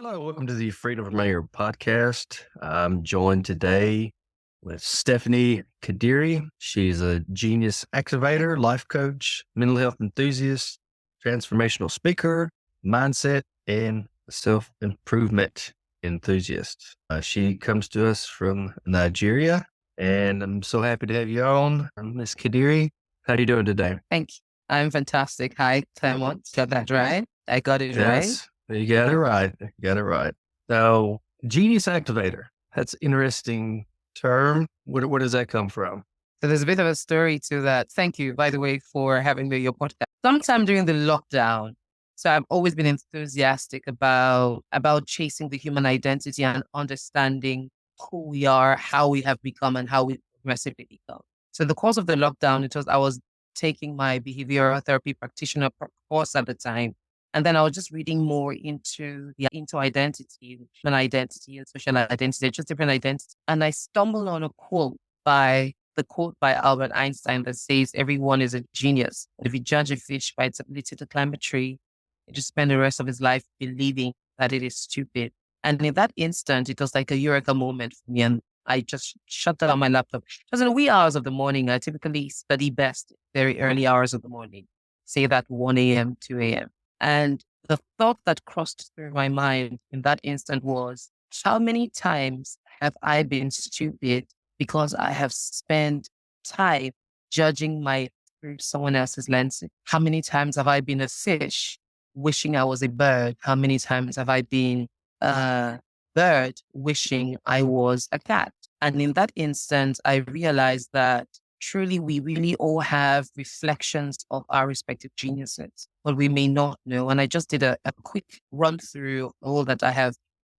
Hello, welcome to the Freedom from Anger podcast. I'm joined today with Stephenie Kadiri. She's a Genius Activator, life coach, mental health enthusiast, transformational speaker, mindset, and self-improvement enthusiast. She comes to us from Nigeria, and I'm so happy to have you on, Miss Kadiri. How are you doing today? Thank you. I'm fantastic. Hi, Clemmons. Got that right? I got it right. Yes, you got it right. You got it right. So, Genius Activator. That's an interesting term. Where does that come from? So there's a bit of a story to that. Thank you, by the way, for having me on your podcast. Sometime during the lockdown, so I've always been enthusiastic about chasing the human identity and understanding who we are, how we have become, and how we progressively become. So in the course of the lockdown, I was taking my behavioral therapy practitioner course at the time. And then I was just reading more into identity, human identity and social identity, just different identities. And I stumbled on a quote by Albert Einstein that says, everyone is a genius. But if you judge a fish by its ability to climb a tree, you just spend the rest of his life believing that it is stupid. And in that instant, it was like a eureka moment for me. And I just shut down my laptop. Because in the wee hours of the morning, I typically study best very early hours of the morning, say that 1 a.m., 2 a.m. And the thought that crossed through my mind in that instant was, how many times have I been stupid because I have spent time judging my through someone else's lens? How many times have I been a fish wishing I was a bird? How many times have I been a bird wishing I was a cat? And in that instant, I realized that truly we really all have reflections of our respective geniuses, but we may not know. And I just did a quick run through all that I have,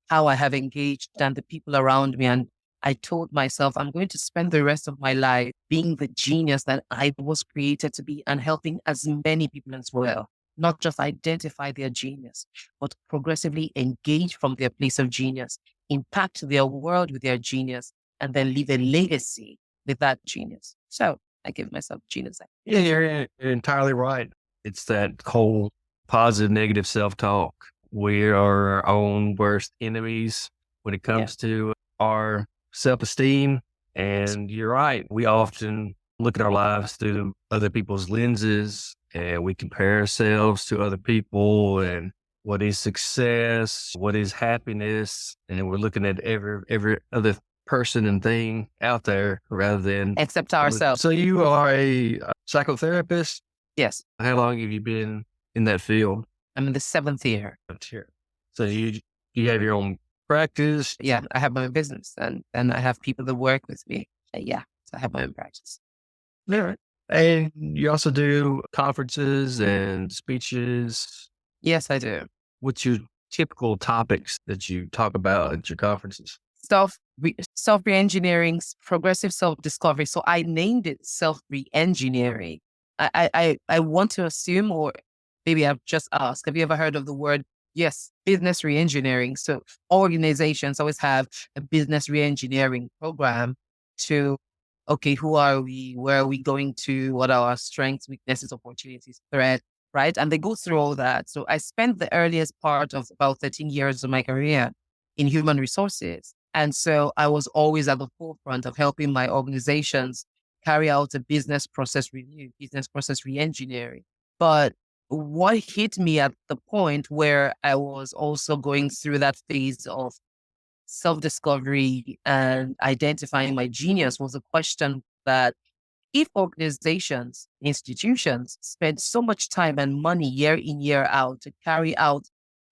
how I have engaged and the people around me. And I told myself, I'm going to spend the rest of my life being the genius that I was created to be and helping as many people as well. Not just identify their genius, but progressively engage from their place of genius, impact their world with their genius, and then leave a legacy with that genius. So I give myself genius. Yeah, you're entirely right. It's that whole positive, negative self-talk. We are our own worst enemies when it comes to our self-esteem. And you're right. We often look at our lives through other people's lenses, and we compare ourselves to other people and what is success, what is happiness. And we're looking at every other person and thing out there rather than except ourselves. So you are a psychotherapist? Yes. How long have you been in that field? I'm in the 7th year. So you have your own practice? Yeah, I have my own business and I have people that work with me. So I have my own practice. Yeah. And you also do conferences and speeches? Yes, I do. What's your typical topics that you talk about at your conferences? Self-Reengineering, progressive self-discovery. So I named it Self-Reengineering. I want to assume, or maybe I've just asked, have you ever heard of the word? Yes, business reengineering. So organizations always have a business reengineering program to, okay, who are we? Where are we going to? What are our strengths, weaknesses, opportunities, threats, right? And they go through all that. So I spent the earliest part of about 13 years of my career in human resources. And so I was always at the forefront of helping my organizations carry out a business process review, business process reengineering. But what hit me at the point where I was also going through that phase of self-discovery and identifying my genius was a question that if organizations, institutions spend so much time and money year in, year out to carry out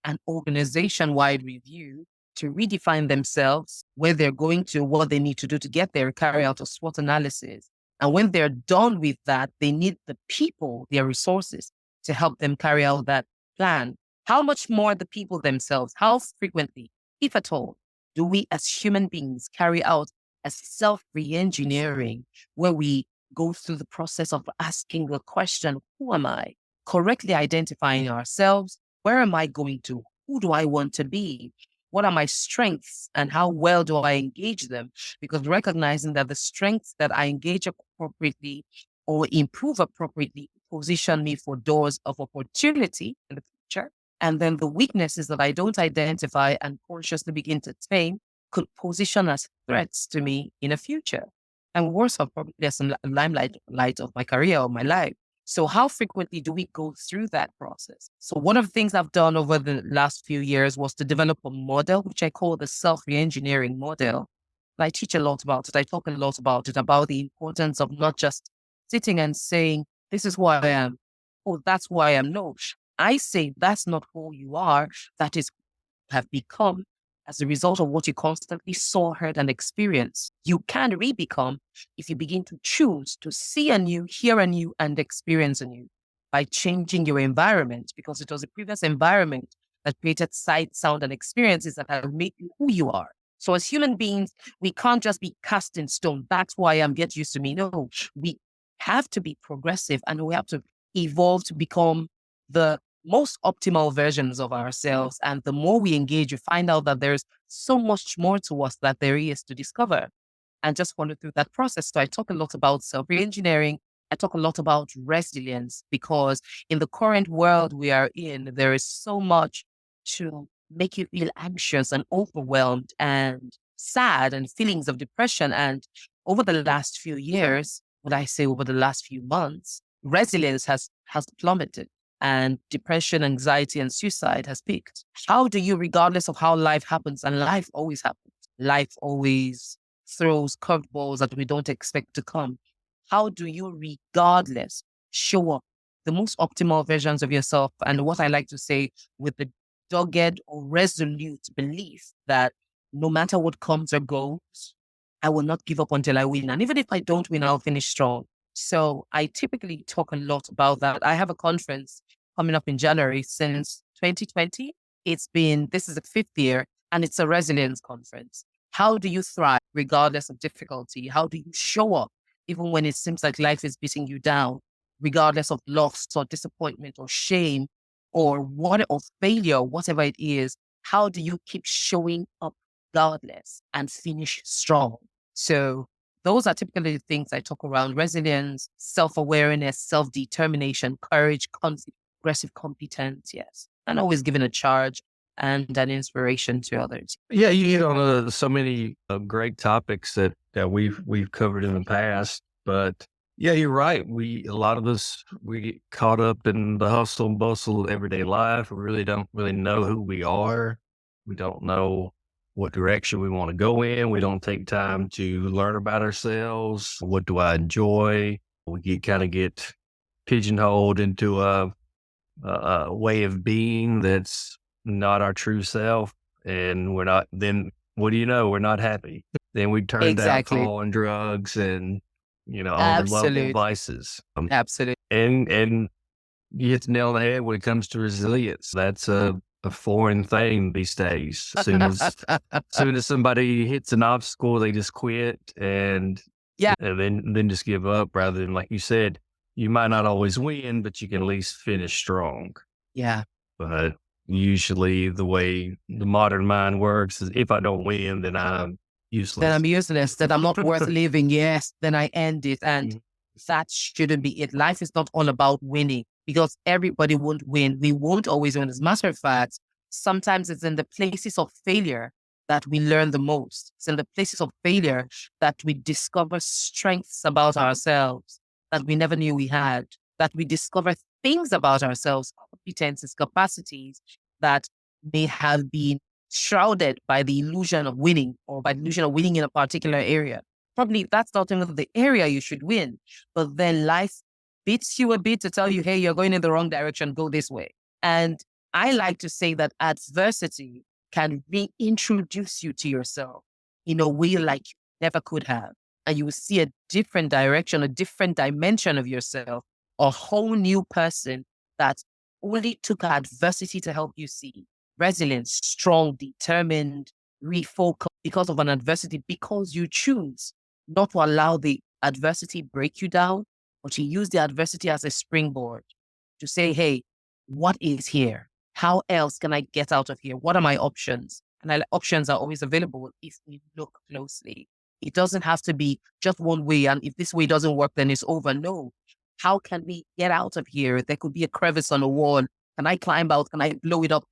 an organization-wide review, to redefine themselves, where they're going to, what they need to do to get there, carry out a SWOT analysis. And when they're done with that, they need the people, their resources to help them carry out that plan. How much more the people themselves, how frequently, if at all, do we as human beings carry out a self-reengineering where we go through the process of asking the question, who am I? Correctly identifying ourselves. Where am I going to? Who do I want to be? What are my strengths and how well do I engage them? Because recognizing that the strengths that I engage appropriately or improve appropriately position me for doors of opportunity in the future. And then the weaknesses that I don't identify and consciously begin to tame could position as threats to me in the future. And worse off, probably there's some limelight light of my career or my life. So how frequently do we go through that process? So one of the things I've done over the last few years was to develop a model, which I call the self-reengineering model. I teach a lot about it. I talk a lot about it, about the importance of not just sitting and saying, this is who I am. Oh, that's who I am. No, I say that's not who you are. That is who you have become as a result of what you constantly saw, heard, and experienced. You can re-become if you begin to choose to see anew, hear anew, and experience anew by changing your environment, because it was the previous environment that created sight, sound, and experiences that have made you who you are. So as human beings, we can't just be cast in stone. That's who I am, get used to me. No, we have to be progressive and we have to evolve to become the most optimal versions of ourselves. And the more we engage, you find out that there's so much more to us that there is to discover. And just wanted through that process. So I talk a lot about self-reengineering. I talk a lot about resilience, because in the current world we are in, there is so much to make you feel anxious and overwhelmed and sad and feelings of depression. And over the last few years, when I say over the last few months, resilience has plummeted and depression, anxiety, and suicide has peaked. How do you, regardless of how life happens, and life always happens, life always throws curveballs that we don't expect to come. How do you, regardless, show up the most optimal versions of yourself? And what I like to say, with the dogged or resolute belief that no matter what comes or goes, I will not give up until I win. And even if I don't win, I'll finish strong. So I typically talk a lot about that. I have a conference coming up in January. Since 2020. This is the 5th year, and it's a resilience conference. How do you thrive regardless of difficulty? How do you show up even when it seems like life is beating you down, regardless of loss or disappointment or shame or failure, whatever it is? How do you keep showing up regardless and finish strong? So those are typically the things I talk around: resilience, self-awareness, self-determination, courage, aggressive competence, yes. And always giving a charge and an inspiration to others. Yeah, you hit on so many great topics that we've covered in the past. But yeah, you're right. A lot of us, we get caught up in the hustle and bustle of everyday life. We really don't really know who we are. We don't know what direction we want to go in. We don't take time to learn about ourselves. What do I enjoy? We kind of get pigeonholed into a way of being that's not our true self. And we're not, then what do you know? We're not happy. Then we turn to Exactly. alcohol and drugs and, unlovable Absolutely. vices. Absolutely. And you hit the nail on the head when it comes to resilience. That's a foreign thing these days. Soon as somebody hits an obstacle, they just quit and Yeah. and then just give up, rather than, like you said, you might not always win, but you can at least finish strong. Yeah. But usually the way the modern mind works is, if I don't win, then I'm useless. Then I'm useless, that I'm not worth living. Yes. Then I end it. And that shouldn't be it. Life is not all about winning, because everybody won't win. We won't always win. As a matter of fact, sometimes it's in the places of failure that we learn the most. It's in the places of failure that we discover strengths about ourselves that we never knew we had, that we discover things about ourselves, competences, capacities that may have been shrouded by the illusion of winning, or by the illusion of winning in a particular area. Probably that's not even the area you should win, but then life beats you a bit to tell you, hey, you're going in the wrong direction, go this way. And I like to say that adversity can reintroduce you to yourself in a way like you never could have. And you will see a different direction, a different dimension of yourself, a whole new person that only took adversity to help you see. Resilient, strong, determined, refocus because of an adversity, because you choose not to allow the adversity break you down, but to use the adversity as a springboard to say, hey, what is here? How else can I get out of here? What are my options? And options are always available if we look closely. It doesn't have to be just one way. And if this way doesn't work, then it's over. No. How can we get out of here? There could be a crevice on a wall Can I climb out? Can I blow it up?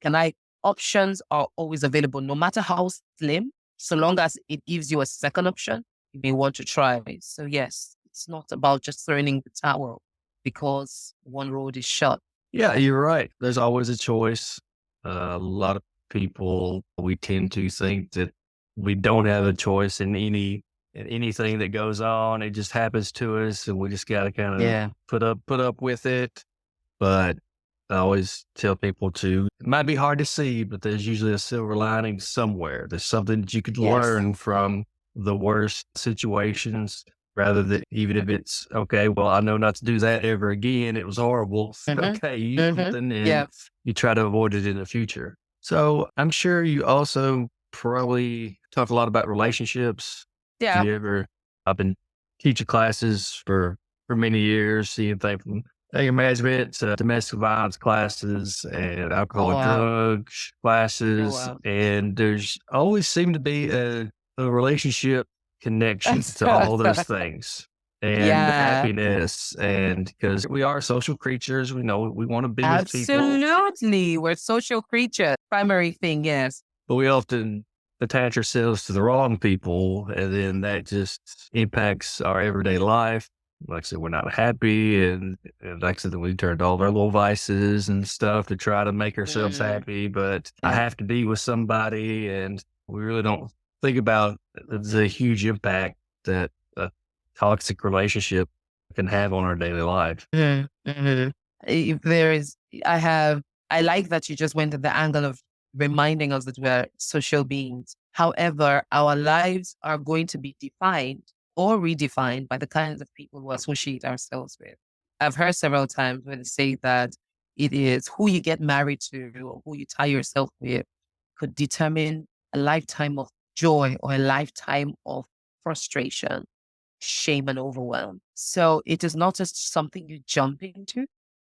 Options are always available, no matter how slim, so long as it gives you a second option, you may want to try. So yes, it's not about just throwing in the towel because one road is shut. Yeah, you're right. There's always a choice. A lot of people, we tend to think that we don't have a choice in anything that goes on. It just happens to us, and we just got to kind of Yeah. put up with it. But I always tell people it might be hard to see, but there's usually a silver lining somewhere. There's something that you could Yes. learn from the worst situations, rather than, even if it's okay, well, I know not to do that ever again. It was horrible. Okay, you use something and you try to avoid it in the future. So I'm sure you also probably talk a lot about relationships. Yeah. I've been teaching classes for many years, seeing things from anger management, domestic violence classes, and alcohol and drugs classes. And there's always seemed to be a relationship connection to all those things, and happiness. And because we are social creatures, we know we want to be with people. Absolutely. We're social creatures. Primary thing, yes. But we often attach ourselves to the wrong people, and then that just impacts our everyday life. Like I said, we're not happy, and like I said, we turn to all of our little vices and stuff to try to make ourselves happy. But I have to be with somebody, and we really don't think about the huge impact that a toxic relationship can have on our daily life. If there is, I like that you just went to the angle of reminding us that we're social beings. However, our lives are going to be defined or redefined by the kinds of people who associate ourselves with. I've heard several times where they say that it is who you get married to or who you tie yourself with could determine a lifetime of joy or a lifetime of frustration, shame, and overwhelm. So it is not just something you jump into,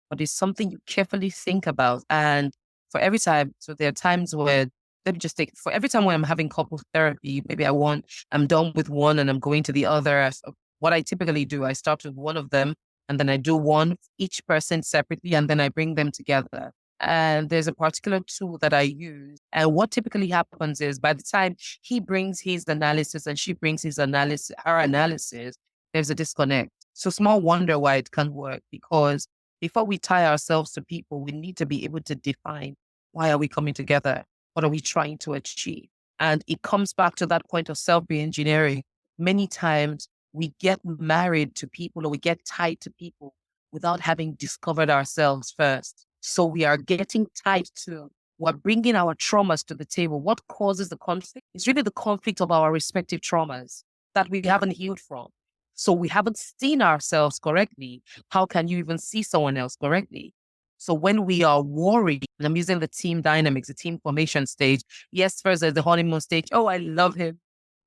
but it's something you carefully think about. And for every time, so there are times where, let me just take, for every time when I'm having couple therapy, maybe I'm done with one and I'm going to the other. What I typically do, I start with one of them and then I do one, each person separately, and then I bring them together. And there's a particular tool that I use. And what typically happens is by the time he brings his analysis and she brings her analysis, there's a disconnect. So small wonder why it can't work, because before we tie ourselves to people, we need to be able to define, why are we coming together? What are we trying to achieve? And it comes back to that point of self-reengineering. Many times we get married to people or we get tied to people without having discovered ourselves first. So we are getting tied to, we're bringing our traumas to the table. What causes the conflict? It's really the conflict of our respective traumas that we haven't healed from. So we haven't seen ourselves correctly. How can you even see someone else correctly? So when we are worried, and I'm using the team dynamics, the team formation stage. Yes, first there's the honeymoon stage. Oh, I love him.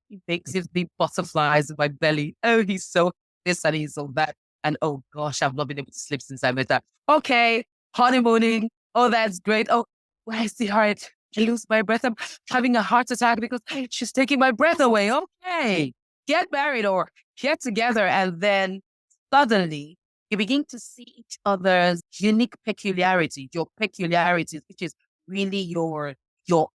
He makes his big butterflies in my belly. Oh, he's so this and he's so that. And oh gosh, I've not been able to sleep since I met that. Okay, honeymooning. Oh, that's great. Oh, where's the heart? I lose my breath. I'm having a heart attack because she's taking my breath away. Okay, get married or get together. And then suddenly you begin to see each other's unique peculiarities, which is really your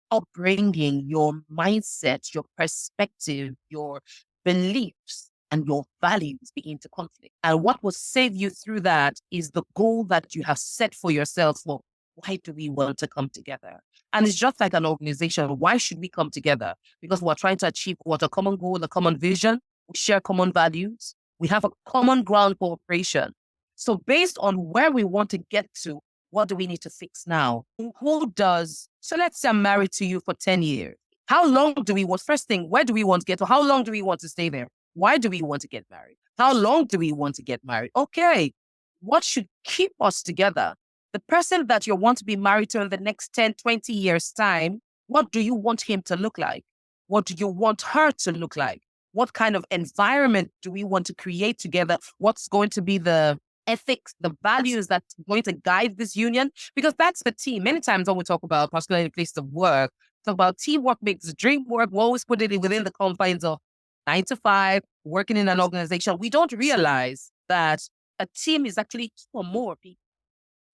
upbringing, your mindset, your perspective, your beliefs, and your values begin to conflict. And what will save you through that is the goal that you have set for yourself. Well, why do we want to come together? And it's just like an organization. Why should we come together? Because we're trying to achieve what? A common goal, a common vision. We share common values. We have a common ground for operation. So based on where we want to get to, what do we need to fix now? So let's say I'm married to you for 10 years. How long do we want? First thing, where do we want to get to? How long do we want to stay there? Why do we want to get married? How long do we want to get married? Okay, what should keep us together? The person that you want to be married to in the next 10, 20 years' time, what do you want him to look like? What do you want her to look like? What kind of environment do we want to create together? What's going to be the ethics, the values that's going to guide this union? Because that's the team. Many times when we talk about, particularly in the place of work, talk about teamwork makes the dream work. We always put it within the confines of 9 to 5, working in an organization. We don't realize that a team is actually two or more people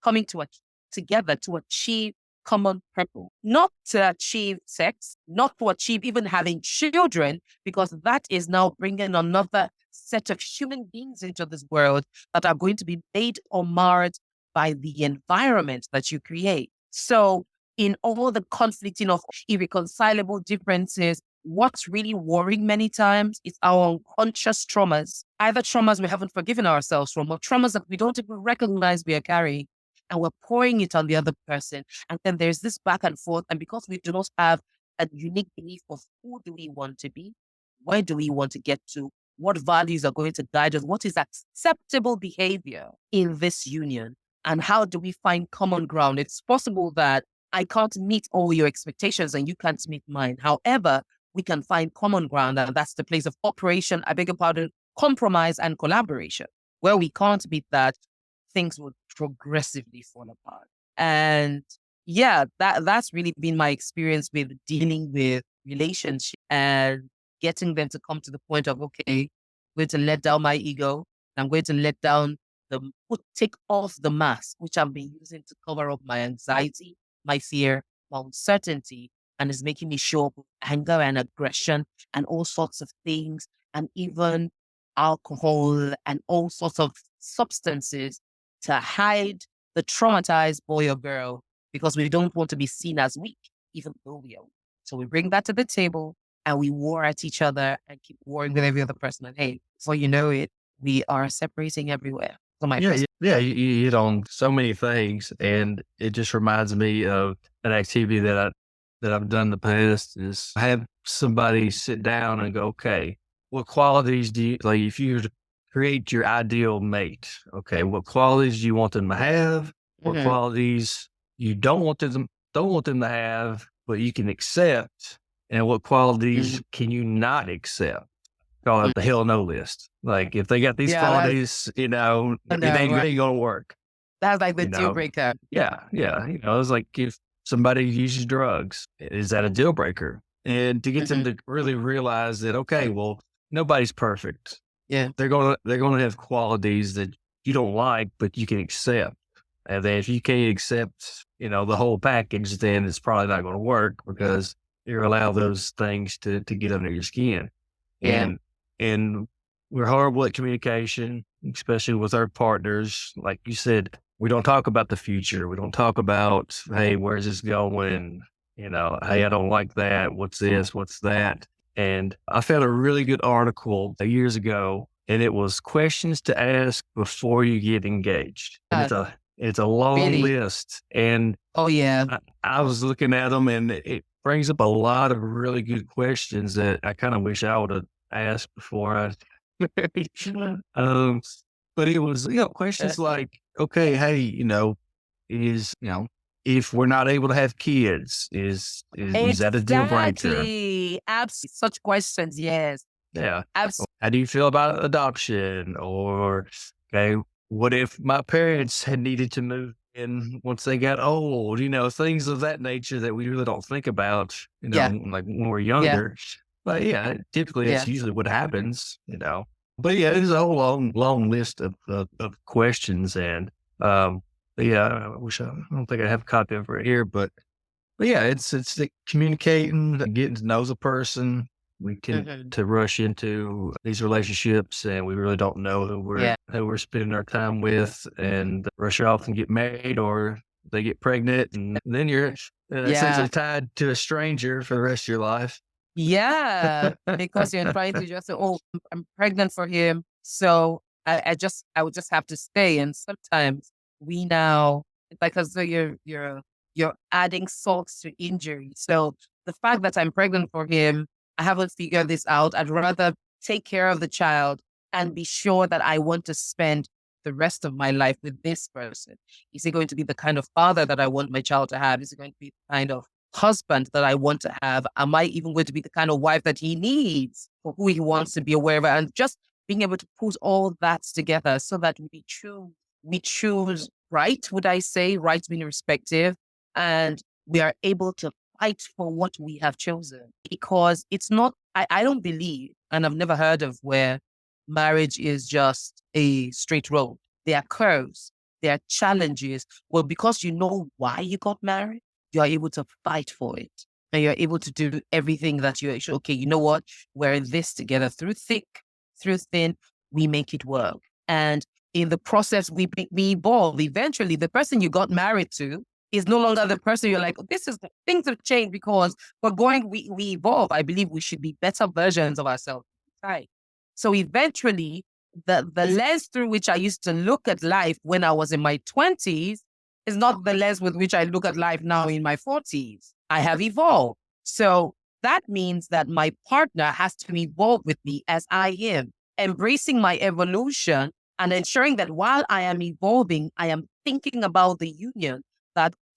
coming to a together to achieve common purpose, not to achieve sex, not to achieve even having children, because that is now bringing another set of human beings into this world that are going to be made or marred by the environment that you create. So in all the conflicting of irreconcilable differences, what's really worrying many times is our unconscious traumas, either traumas we haven't forgiven ourselves from or traumas that we don't even recognize we are carrying, and we're pouring it on the other person. And then there's this back and forth. And because we do not have a unique belief of who do we want to be, where do we want to get to, what values are going to guide us, what is acceptable behavior in this union, and how do we find common ground? It's possible that I can't meet all your expectations and you can't meet mine. However, we can find common ground, and that's the place of operation, I beg your pardon, compromise and collaboration. Where we can't meet that, things will progressively fall apart. And yeah, that's really been my experience with dealing with relationships and getting them to come to the point of, okay, I'm going to let down my ego. I'm going to let down take off the mask, which I've been using to cover up my anxiety, my fear, my uncertainty, and is making me show up with anger and aggression and all sorts of things, and even alcohol and all sorts of substances to hide the traumatized boy or girl, because we don't want to be seen as weak, even though we are weak. So we bring that to the table and we war at each other and keep warring with every other person. And hey, before you know it, we are separating everywhere. So my you hit on so many things, and it just reminds me of an activity that I've done in the past is have somebody sit down and go, okay, what qualities do you, like if you were to create your ideal mate, okay, what qualities do you want them to have? What qualities you don't want them to have, but you can accept, and what qualities can you not accept? Call it the hell no list. Like if they got these qualities, it ain't gonna work. That's like the deal breaker. Yeah. It's like if somebody uses drugs, is that a deal breaker? And to get them to really realize that, okay, well, nobody's perfect. Yeah. They're gonna have qualities that you don't like, but you can accept. And then if you can't accept, the whole package, then it's probably not gonna work, because you allow those things to get under your skin. Yeah. And we're horrible at communication, especially with our partners. Like you said, we don't talk about the future. We don't talk about, hey, where's this going? Hey, I don't like that. What's this? What's that? And I found a really good article years ago, and it was questions to ask before you get engaged. And it's a long list. And I was looking at them, and it brings up a lot of really good questions that I kind of wish I would have asked before I married. But it was, questions like, okay, hey, is, if we're not able to have kids, is that a deal breaker? Exactly. Absolutely. Such questions. Yes. Yeah. Absolutely. How do you feel about adoption? Or, okay, what if my parents had needed to move in once they got old? Things of that nature that we really don't think about, like when we're younger. But typically that's usually what happens, But there's a whole long list of questions, and I don't think I have a copy of it here, but it's the communicating, getting to know the person. We tend to rush into these relationships, and we really don't know who we're spending our time with, and rush off and get married, or they get pregnant, and then you're essentially tied to a stranger for the rest of your life. Yeah, because you're trying to just say, oh, I'm pregnant for him, so I would just have to stay. And sometimes it's like as though you're adding salt to injury. So the fact that I'm pregnant for him, I haven't figured this out. I'd rather take care of the child and be sure that I want to spend the rest of my life with this person. Is he going to be the kind of father that I want my child to have? Is he going to be the kind of husband that I want to have? Am I even going to be the kind of wife that he needs for who he wants to be aware of? And just being able to put all that together so that we choose right, would I say, right being respective, and we are able to fight for what we have chosen. Because it's not, I don't believe, and I've never heard of where marriage is just a straight road. There are curves. there are challenges. Well, because you know why you got married, you are able to fight for it. And you're able to do everything that you're actually, okay, you know what? We're in this together through thick, through thin, we make it work. And in the process, we evolve. Eventually, the person you got married to is no longer the person you're like, oh, things have changed because we evolve. I believe we should be better versions of ourselves. Right. So eventually, the lens through which I used to look at life when I was in my 20s is not the lens with which I look at life now in my 40s. I have evolved. So that means that my partner has to evolve with me as I am, embracing my evolution and ensuring that while I am evolving, I am thinking about the union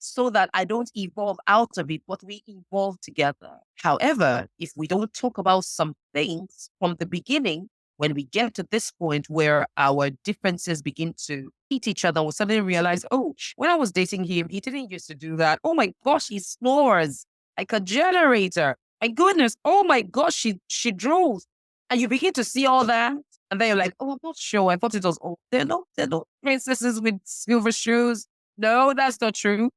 so that I don't evolve out of it, but we evolve together. However, if we don't talk about some things from the beginning, when we get to this point where our differences begin to hit each other, we suddenly realize, oh, when I was dating him, he didn't used to do that. Oh my gosh, he snores like a generator. My goodness, oh my gosh, she drools. And you begin to see all that. And then you're like, oh, I'm not sure. I thought it was, oh, they're not princesses with silver shoes. No, that's not true.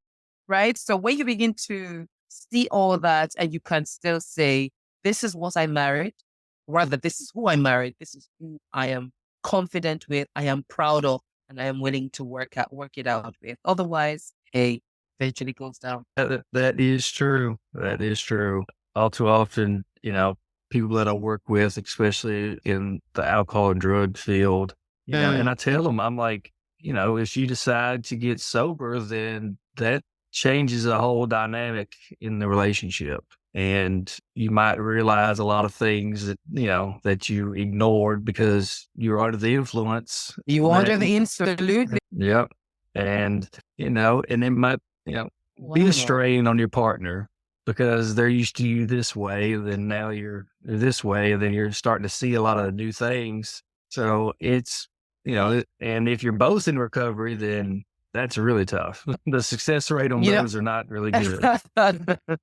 Right? So when you begin to see all that and you can still say, this is what I married, rather, this is who I married, this is who I am confident with, I am proud of, and I am willing to work it out with. Otherwise, hey, eventually goes down. That is true. That is true. All too often, people that I work with, especially in the alcohol and drug field, and I tell them, I'm like, if you decide to get sober, then that changes the whole dynamic in the relationship. And you might realize a lot of things that, that you ignored because you're under the influence. You under the absolutely. Yep. And, and it might, be a strain on your partner because they're used to you this way. Then now you're this way, and then you're starting to see a lot of new things. So it's, and if you're both in recovery, then that's really tough. The success rate on those are not really good.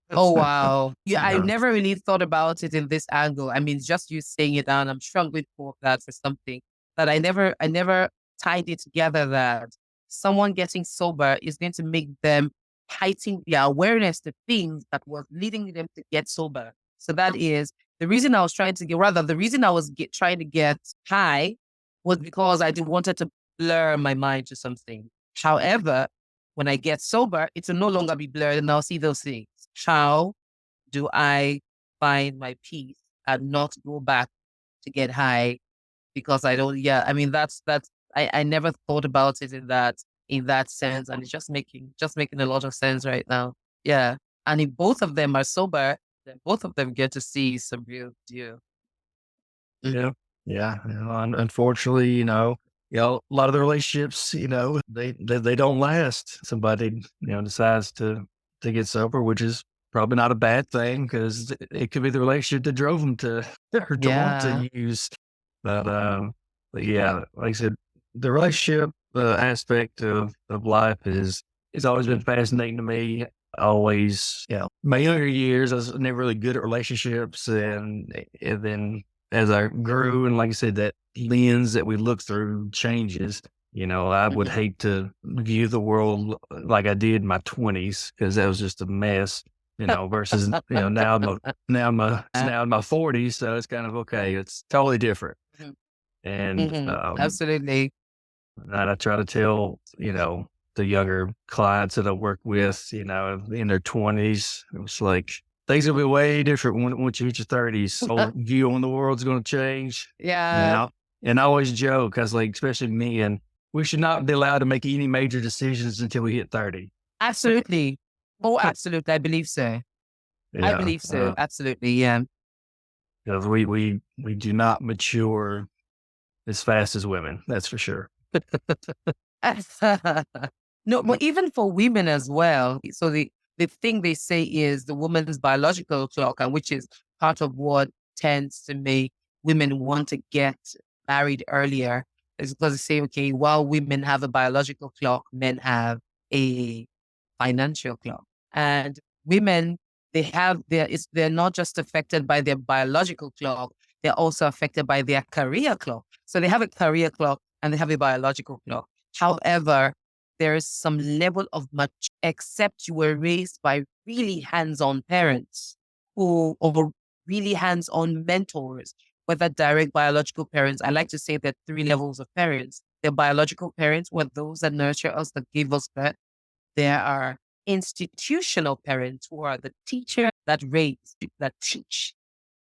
Oh, wow. Yeah, I never really thought about it in this angle. I mean, just you saying it down, I'm struggling for that for something that I never tied it together that someone getting sober is going to make them heighten their awareness to things that was leading them to get sober. So that is the reason I was trying to trying to get high was because I wanted to blur my mind to something. However, when I get sober, it will no longer be blurred and I'll see those things. How do I find my peace and not go back to get high? Because I don't, I mean, I never thought about it in that sense. And it's just making a lot of sense right now. Yeah. And if both of them are sober, then both of them get to see some real deal. Yeah. Yeah. Unfortunately, a lot of the relationships, they don't last. Somebody, decides to get sober, which is probably not a bad thing because it could be the relationship that drove them to want to use. But yeah, like I said, the relationship aspect of life it's always been fascinating to me. Always, my younger years, I was never really good at relationships, and then as I grew, and like I said, that lens that we look through changes. I would hate to view the world like I did in my 20s because that was just a mess. Versus now I'm in my 40s, so it's kind of okay. It's totally different. And absolutely. And I try to tell the younger clients that I work with, in their 20s, it's like things will be way different once you hit your 30s. So view on the world's going to change. Yeah. And I always joke, because especially me, and we should not be allowed to make any major decisions until we hit 30. Absolutely. Oh, absolutely. I believe so. I believe so. Absolutely. Yeah. Because we do not mature as fast as women. That's for sure. No, but even for women as well. So the thing they say is the woman's biological clock, and which is part of what tends to make women want to get married earlier, is because they say, okay, while women have a biological clock, men have a financial clock. And women, they're not just affected by their biological clock, they're also affected by their career clock. So they have a career clock and they have a biological clock. However, there is some level of much, except you were raised by really hands-on parents or really hands-on mentors, whether direct biological parents. I like to say there are 3 levels of parents. The biological parents were those that nurture us, that give us birth. There are institutional parents, who are the teachers that raise, that teach.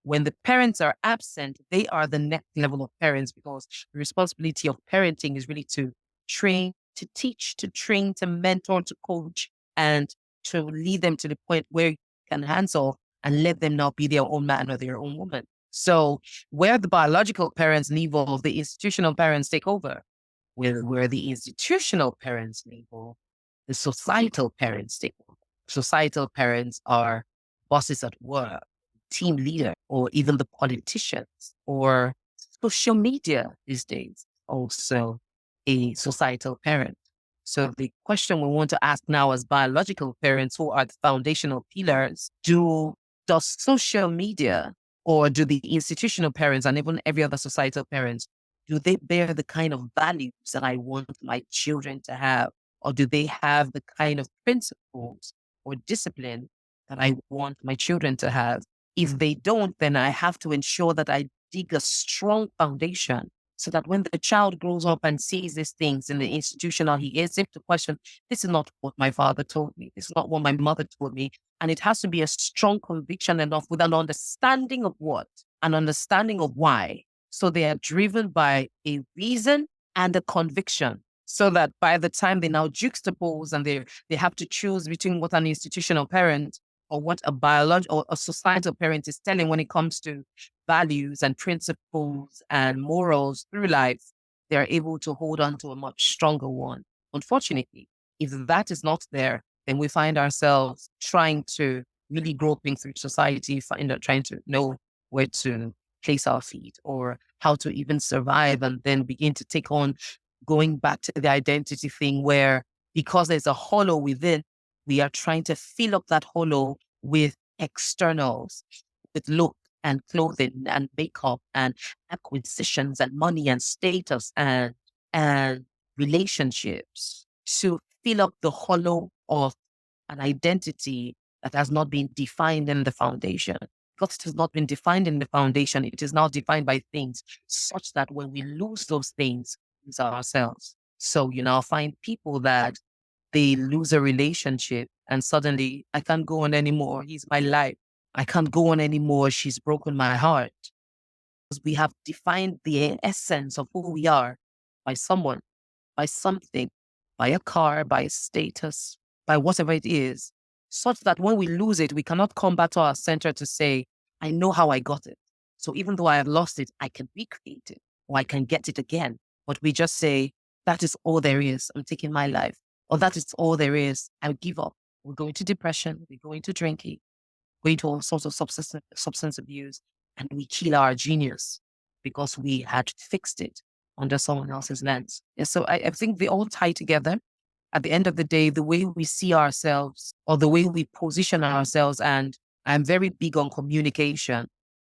When the parents are absent, they are the next level of parents, because the responsibility of parenting is really to train, to teach, to train, to mentor, to coach, and to lead them to the point where you can hands off and let them now be their own man or their own woman. So where the biological parents leave off, the institutional parents take over. Where the institutional parents leave off, the societal parents take over. Societal parents are bosses at work, team leader, or even the politicians, or social media these days, also a societal parent. So the question we want to ask now as biological parents, who are the foundational pillars, does social media, or do the institutional parents and even every other societal parents, do they bear the kind of values that I want my children to have? Or do they have the kind of principles or discipline that I want my children to have? If they don't, then I have to ensure that I dig a strong foundation, so that when the child grows up and sees these things in the institutional, he is able to question, this is not what my father told me. This is not what my mother told me. And it has to be a strong conviction enough, with an understanding of what, an understanding of why. So they are driven by a reason and a conviction, so that by the time they now juxtapose and they have to choose between what an institutional parent or what a biological or a societal parent is telling when it comes to values and principles and morals through life, they are able to hold on to a much stronger one. Unfortunately, if that is not there, then we find ourselves trying to really groping through society, trying to know where to place our feet or how to even survive, and then begin to take on going back to the identity thing, where because there's a hollow within, we are trying to fill up that hollow with externals, with look and clothing and makeup and acquisitions and money and status and relationships, to fill up the hollow of an identity that has not been defined in the foundation. Because it has not been defined in the foundation, it is now defined by things, such that when we lose those things, we lose ourselves. So you now find people that they lose a relationship and suddenly, I can't go on anymore. He's my life. I can't go on anymore. She's broken my heart. Because we have defined the essence of who we are by someone, by something, by a car, by a status, by whatever it is, such that when we lose it, we cannot come back to our center to say, I know how I got it. So even though I have lost it, I can recreate it or I can get it again. But we just say, that is all there is. I'm taking my life. Or that is all there is. I give up. We're going to depression. We're going to drinking, going to all sorts of substance abuse, and we kill our genius because we had fixed it under someone else's lens. And so I think they all tie together. At the end of the day, the way we see ourselves or the way we position ourselves, and I'm very big on communication,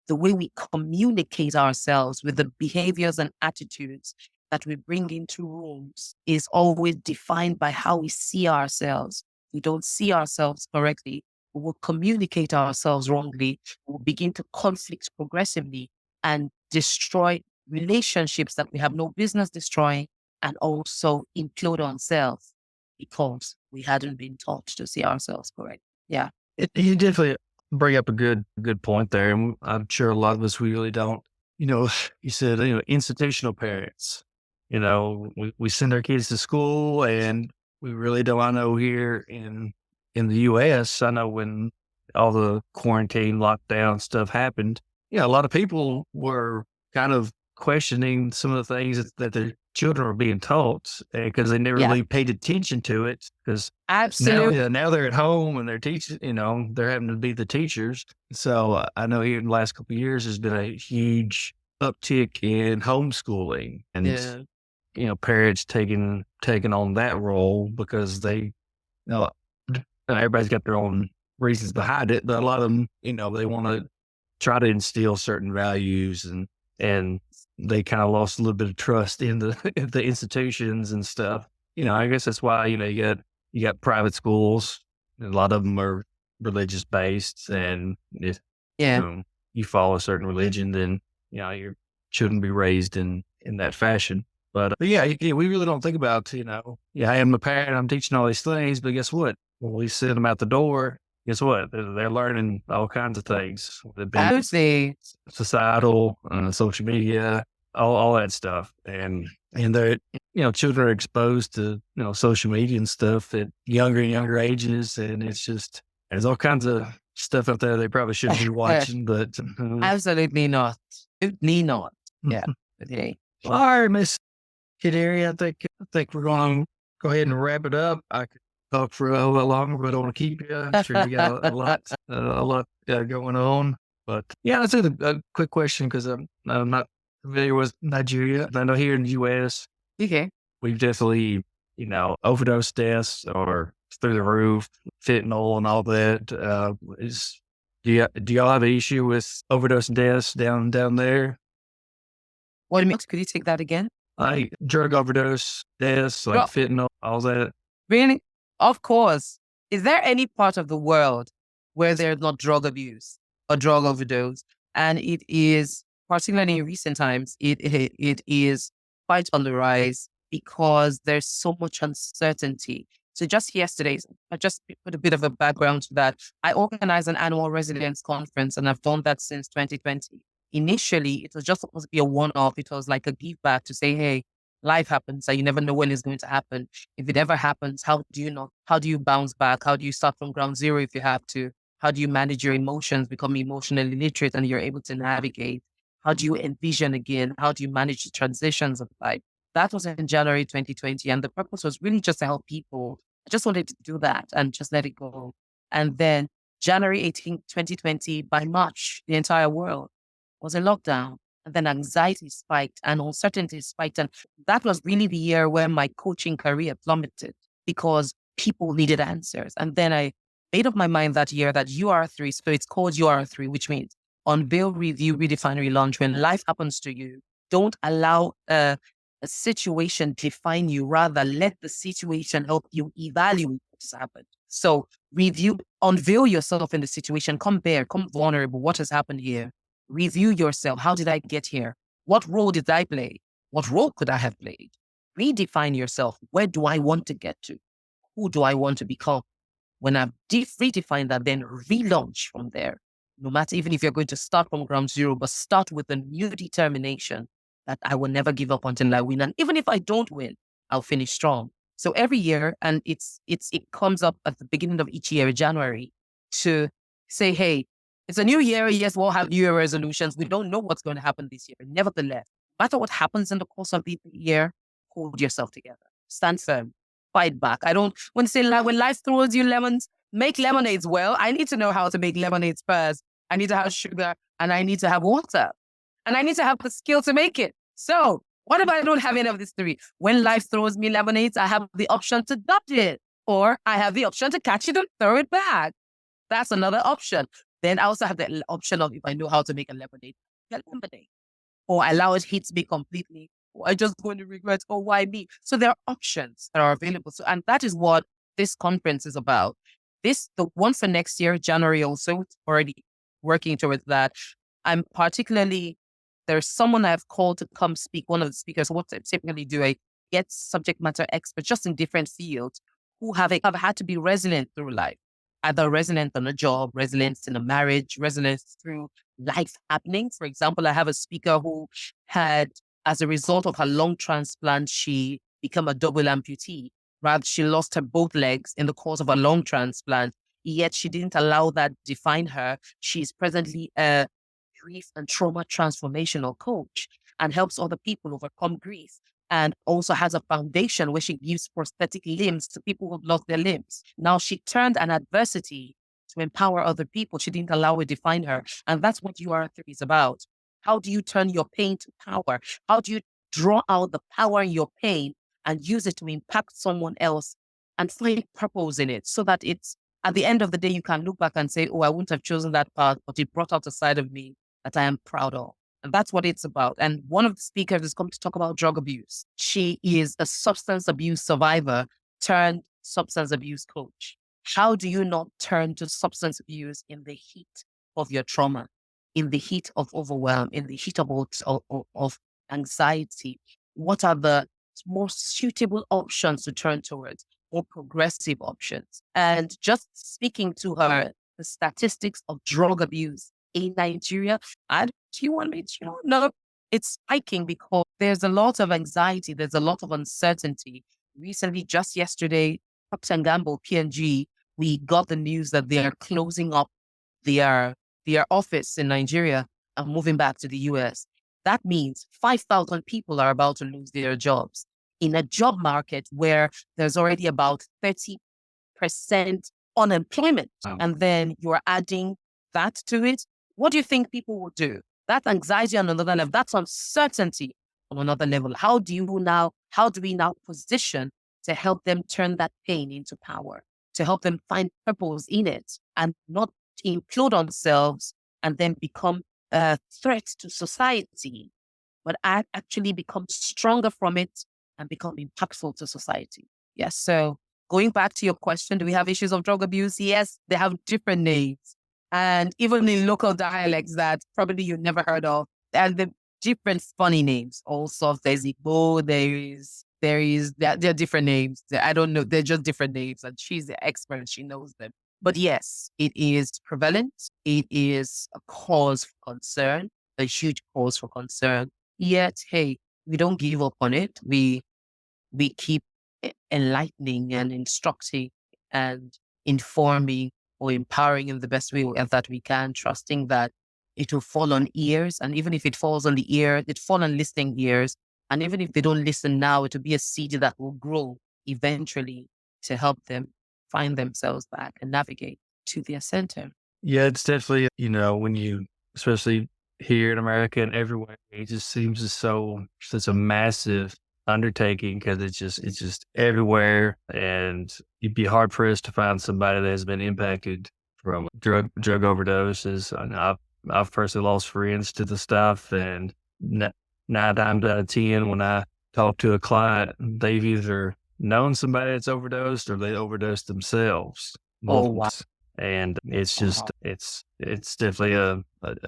the way we communicate ourselves with the behaviors and attitudes that we bring into rooms is always defined by how we see ourselves. We don't see ourselves correctly, we will communicate ourselves wrongly, we'll begin to conflict progressively and destroy relationships that we have no business destroying, and also implode on self because we hadn't been taught to see ourselves correct. Yeah. You definitely bring up a good point there. And I'm sure a lot of us, we really don't, you said, institutional parents, we send our kids to school and we really don't. I know here in the US, I know when all the quarantine lockdown stuff happened, a lot of people were kind of questioning some of the things that their children were being taught because they never really paid attention to it. Because absolutely, now they're at home and they're teaching, they're having to be the teachers. So I know here in the last couple of years, there's been a huge uptick in homeschooling and, parents taking on that role because they, everybody's got their own reasons behind it, but a lot of them, they want to try to instill certain values and they kind of lost a little bit of trust in the institutions and stuff. I guess that's why, you got private schools. A lot of them are religious based. And if Yeah. you follow a certain religion, then, you shouldn't be raised in that fashion. But yeah, we really don't think about, yeah, I am a parent, I'm teaching all these things, but guess what? When we send them out the door, guess what? They're learning all kinds of things. I would say, Societal, social media, all that stuff. And they're, children are exposed to, social media and stuff at younger and younger ages. And it's just, there's all kinds of stuff out there they probably shouldn't be watching, but absolutely not. Absolutely not. Yeah. Okay. all right, Miss Kadiri, I think we're going to go ahead and wrap it up. I could talk for a little longer, but I don't want to keep you. I'm sure you got a lot going on. But yeah, that's a quick question because I'm not familiar with Nigeria. I know here in the U.S., Okay. we've definitely, overdose deaths are through the roof, fentanyl and all that. Do y'all have an issue with overdose deaths down there? What do you mean? Could you take that again? Like drug overdose deaths, like Well, fentanyl, all that. really? Of course. Is there any part of the world where there's not drug abuse or drug overdose? And it is, particularly in recent times, it is quite on the rise because there's so much uncertainty. So just yesterday, I just put a bit of a background to that. I organized an annual resilience conference, and I've done that since 2020. Initially, it was just supposed to be a one-off. It was like a give back to say, hey, life happens and you never know when it's going to happen. If it ever happens, how do you bounce back? How do you start from ground zero if you have to? How do you manage your emotions, become emotionally literate and you're able to navigate? How do you envision again? How do you manage the transitions of life? That was in January 2020. And the purpose was really just to help people. I just wanted to do that and just let it go. And then January 18th, 2020, by March, the entire world was in lockdown. And then anxiety spiked and uncertainty spiked. And that was really the year where my coaching career plummeted because people needed answers. And then I made up my mind that year that UR3, so it's called UR3, which means unveil, review, redefine, relaunch. When life happens to you, don't allow a situation define you. Rather, let the situation help you evaluate what's happened. So review, unveil yourself in the situation, come bare, come vulnerable. What has happened here? Review yourself. How did I get here? What role did I play? What role could I have played? Redefine yourself. Where do I want to get to? Who do I want to become? When I've redefined that, then relaunch from there. No matter, even if you're going to start from ground zero, but start with a new determination that I will never give up until I win. And even if I don't win, I'll finish strong. So every year, and it comes up at the beginning of each year, January, to say, hey, it's a new year. Yes, we'll have New Year resolutions. We don't know what's going to happen this year. Nevertheless, no matter what happens in the course of the year, hold yourself together. Stand firm. Fight back. I don't, when life throws you lemons, make lemonades. Well, I need to know how to make lemonades first. I need to have sugar and I need to have water. And I need to have the skill to make it. So what if I don't have any of these three? When life throws me lemonades, I have the option to dodge it. Or I have the option to catch it and throw it back. That's another option. Then I also have the option of if I know how to make a lemonade, get lemonade. Or allow it hit me completely. Or I just going to regret, oh, why me? So there are options that are available. So, and that is what this conference is about. The one for next year, January also, already working towards that. I'm particularly, there's someone I've called to come speak, one of the speakers. What I typically do, I get subject matter experts just in different fields who have had to be resilient through life. Either resilient on a job, resilience in a marriage, resilience through life happening. For example, I have a speaker who had, as a result of her lung transplant, she became a double amputee. Rather, she lost her both legs in the course of a lung transplant, yet she didn't allow that define her. She's presently a grief and trauma transformational coach and helps other people overcome grief. And also has a foundation where she gives prosthetic limbs to people who've lost their limbs. Now she turned an adversity to empower other people. She didn't allow it to define her. And that's what UR3 is about. How do you turn your pain to power? How do you draw out the power in your pain and use it to impact someone else and find purpose in it so that it's, at the end of the day, you can look back and say, oh, I wouldn't have chosen that path, but it brought out a side of me that I am proud of. And that's what it's about. And one of the speakers is going to talk about drug abuse. She is a substance abuse survivor turned substance abuse coach. How do you not turn to substance abuse in the heat of your trauma, in the heat of overwhelm, in the heat of anxiety? What are the more suitable options to turn towards, or progressive options? And just speaking to her, the statistics of drug abuse in Nigeria, do you want me to know? No, it's spiking because there's a lot of anxiety, there's a lot of uncertainty. Recently, just yesterday, Procter & Gamble, P&G, we got the news that they are closing up their office in Nigeria and moving back to the US. That means 5,000 people are about to lose their jobs in a job market where there's already about 30% unemployment. Wow. And then you're adding that to it. What do you think people will do? That's anxiety on another level. That's uncertainty on another level. How do we now position to help them turn that pain into power, to help them find purpose in it and not implode on themselves and then become a threat to society, but actually become stronger from it and become impactful to society? Yes. So going back to your question, do we have issues of drug abuse? Yes, they have different names. And even in local dialects that probably you never heard of, and the different funny names. Also, there's Igbo, there are different names. I don't know. They're just different names. And she's the expert. She knows them. But yes, it is prevalent. It is a cause for concern, a huge cause for concern. Yet, hey, we don't give up on it. We keep enlightening and instructing and informing or empowering in the best way that we can, trusting that it will fall on ears. And even if it falls on the ear, it fall on listening ears. And even if they don't listen now, it will be a seed that will grow eventually to help them find themselves back and navigate to their center. Yeah, it's definitely, when you, especially here in America and everywhere, it just seems such a massive undertaking because it's just everywhere, and you'd be hard pressed to find somebody that has been impacted from drug overdoses. And I've personally lost friends to the stuff, and 9 times out of 10, when I talk to a client, they've either known somebody that's overdosed or they overdosed themselves. Oh, wow. And it's just, it's definitely a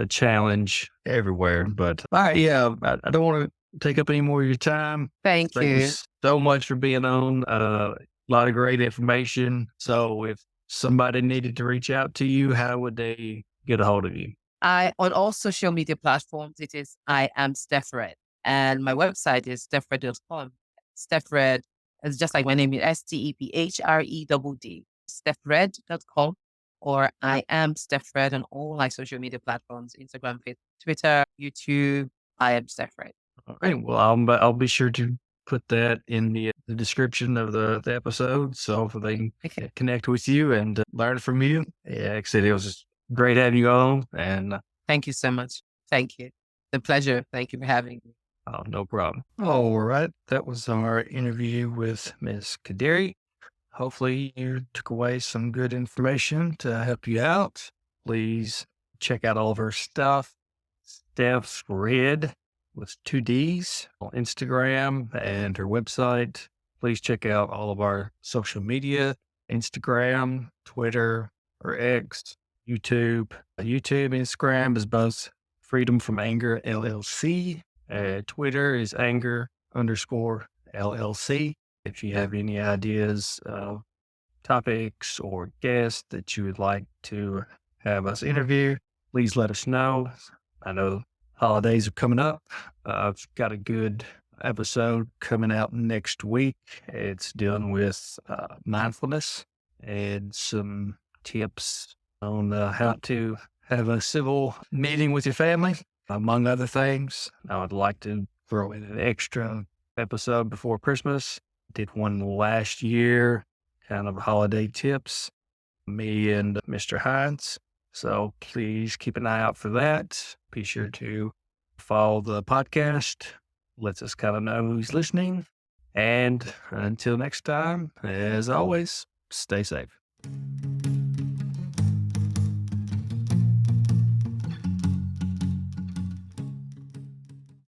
challenge everywhere. But all right, yeah, I don't want to take up any more of your time. Thank you so much for being on. A lot of great information. So if somebody needed to reach out to you, how would they get a hold of you? On all social media platforms, it is I am Stephred. And my website is stephred.com. Stephred is just like my name, STEPHREDD. Stephred.com, or I am Stephred on all my social media platforms, Instagram, Facebook, Twitter, YouTube. I am Stephred. All right. Well, I'll be sure to put that in the description of the episode, so they can connect with you and learn from you. Yeah, like I said, it was just great having you on, and thank you so much. Thank you. The pleasure. Thank you for having me. Oh, no problem. All right. That was our interview with Ms. Kadiri. Hopefully you took away some good information to help you out. Please check out all of her stuff. Steph's Red with 2 Ds on Instagram and her website. Please check out all of our social media, Instagram, Twitter, or X, YouTube. YouTube, Instagram is both Freedom from Anger LLC. Twitter is anger_LLC. If you have any ideas of topics or guests that you would like to have us interview, please let us know. I know holidays are coming up. I've got a good episode coming out next week. It's dealing with mindfulness and some tips on how to have a civil meeting with your family, among other things. I would like to throw in an extra episode before Christmas. Did one last year, kind of holiday tips, me and Mr. Hines. So please keep an eye out for that. Be sure to follow the podcast. Lets us kind of know who's listening. And until next time, as always, stay safe.